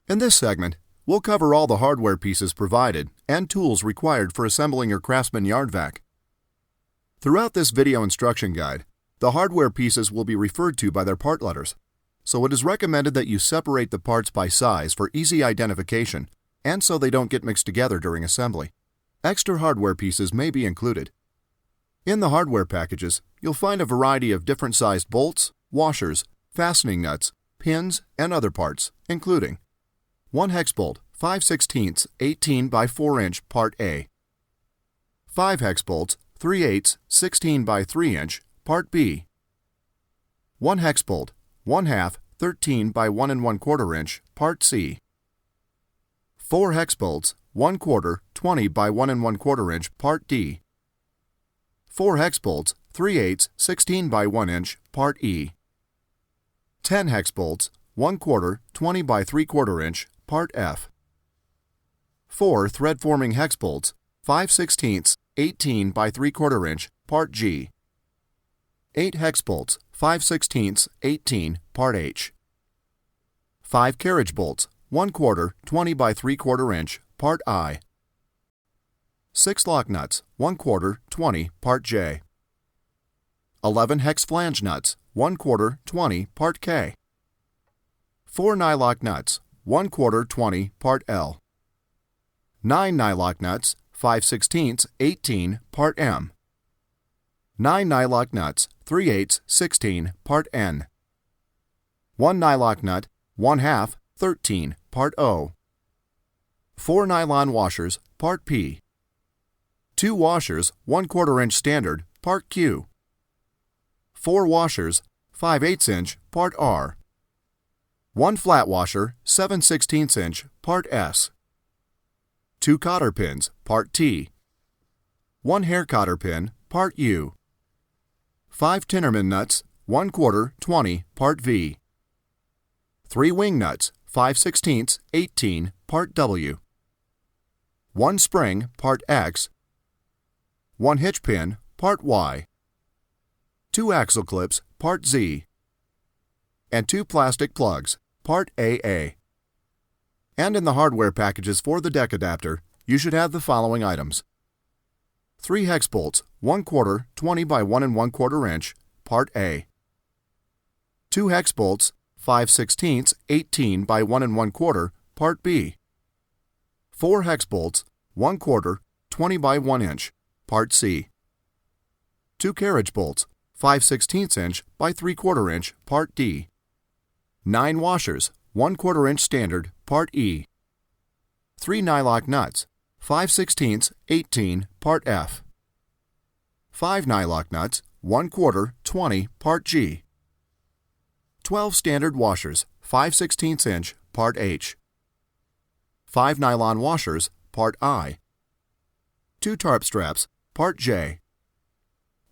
In this segment, we'll cover all the hardware pieces provided and tools required for assembling your Craftsman yard vac. Throughout this video instruction guide, the hardware pieces will be referred to by their part letters, so it is recommended that you separate the parts by size for easy identification and so they don't get mixed together during assembly. Extra hardware pieces may be included. In the hardware packages, you'll find a variety of different sized bolts, washers, fastening nuts, pins, and other parts, including 1 hex bolt 5/16 18 by 4 inch Part A, 5 hex bolts 3/8 16 by 3 inch Part B, 1 hex bolt 1/2 13 by 1 1/4 inch Part C, 4 hex bolts 1/4 20 by 1 1/4 inch Part D, 4 hex bolts 3/8 16 by 1 inch Part E, 10 hex bolts 1/4 20 by 3/4 inch Part F, 4 thread forming hex bolts 5/16 18 by 3/4 inch Part G, 8 hex bolts 5/16 18 Part H, 5 carriage bolts 1/4 20 by 3/4 inch Part I, 6 lock nuts 1/4 20 Part J, 11 hex flange nuts 1/4 20 Part K, 4 nylock nuts 1/4 20 Part L, 9 nylock nuts 5/16 18 Part M, 9 nylock nuts 3/8 16 Part N, 1 nylock nut 1/2 13 Part O, 4 nylon washers Part P, 2 washers 1/4 inch standard Part Q, 4 washers 5/8 inch Part R, 1 flat washer 7/16 inch Part S, 2 cotter pins Part T, 1 hair cotter pin Part U, 5 Tinnerman nuts 1/4 20 Part V, 3 wing nuts 5/16 18 Part W, 1 spring Part X, 1 hitch pin Part Y, 2 axle clips Part Z, and 2 plastic plugs Part AA. And in the hardware packages for the deck adapter, you should have the following items: 3 hex bolts 1/4 20 by 1 1/4 inch Part A, 2 hex bolts 5/16 18 by 1 1/4 Part B, 4 hex bolts 1/4 20 by 1 inch Part C, 2 carriage bolts 5/16 inch by 3/4 inch Part D, 9 washers 1/4 inch standard Part E, 3 nylock nuts 5/16 18 Part F, 5 nylock nuts 1/4 20 Part G, 12 standard washers 5/16 inch Part H, 5 nylon washers Part I, 2 tarp straps Part J,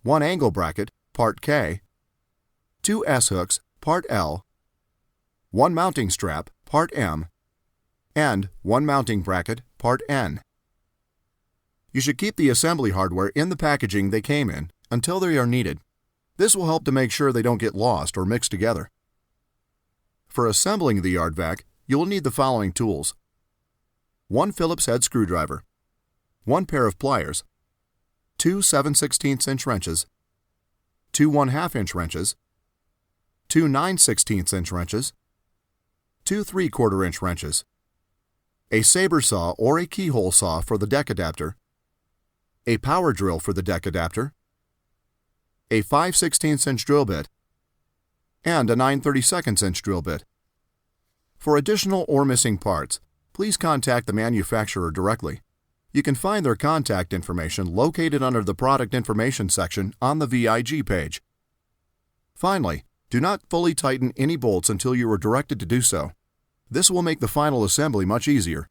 1 angle bracket Part K, 2 S-hooks Part L, 1 mounting strap Part M, and 1 mounting bracket Part N. You should keep the assembly hardware in the packaging they came in until they are needed. This will help to make sure they don't get lost or mixed together. For assembling the yard vac, you will need the following tools: 1 Phillips head screwdriver, 1 pair of pliers, 2 7/16 inch wrenches, 2 1/2 inch wrenches, 2 9/16 inch wrenches, 2 3/4 inch wrenches, a Saber saw or a keyhole saw for the deck adapter, a power drill for the deck adapter, a 5/16 inch drill bit, and a 9/32 inch drill bit. For additional or missing parts, please contact the manufacturer directly. You can find their contact information located under the Product Information section on the VIG page. Finally, do not fully tighten any bolts until you are directed to do so. This will make the final assembly much easier.